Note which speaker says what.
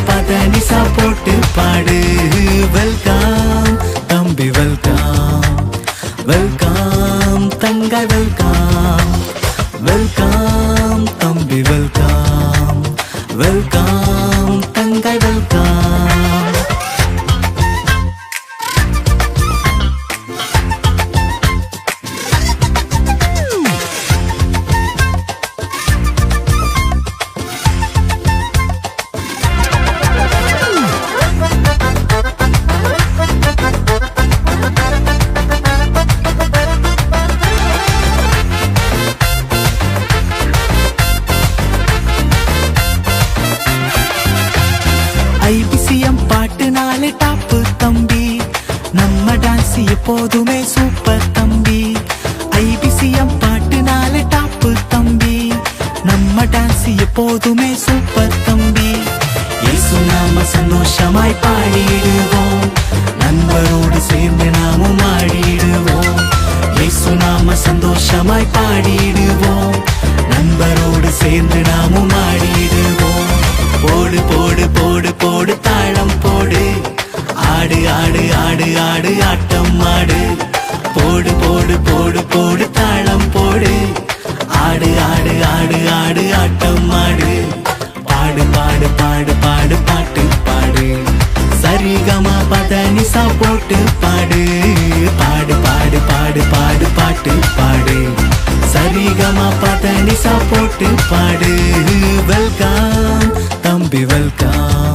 Speaker 1: பதனிசா போட்டு பாடு. வெல்கம் தம்பி வெல்கம், வெல்கம் தங்காய் வெல்கம், வெல்கம் தம்பி வெல்கம், வெல்கம் தங்காய் வெல்கம். ஐபிசிஎம் பாட்டுனாலே டாப்பு தம்பி, நம்ம டான்ஸ் எப்போதுமே சூப்பர் தம்பி. ஐபிசிஎம் பாட்டுனாலே டாப்பு தம்பி, நம்ம டான்ஸ் எப்போதுமே சூப்பர் தம்பி. இயேசு நாம சந்தோஷமாய் பாடிடுவோம், நண்பரோடு சேர்ந்து நாமும் ஆடிடுவோம். இயேசு நாம சந்தோஷமாய் பாடிடுவோம், நண்பரோடு சேர்ந்து நாமும் ஆடிடுவோம். போடு போடு போடு போடு தாளம் போடு, ஆடு ஆடு ஆடு ஆடு ஆட்டம் ஆடு. போடு போடு போடு போடு தாளம் போடு, ஆடு ஆடு ஆடு ஆடு ஆட்டம் ஆடு. பாடு பாடு பாடு பாடு பாட்டு பாடு, சரிகமா பதனிசா போட்டு பாடு. பாடு பாடு பாடு பாடு பாட்டு பாடு, சரிகமா பதனிசா போட்டு பாடு. வெல்கம் தம்பி வெல்கம்.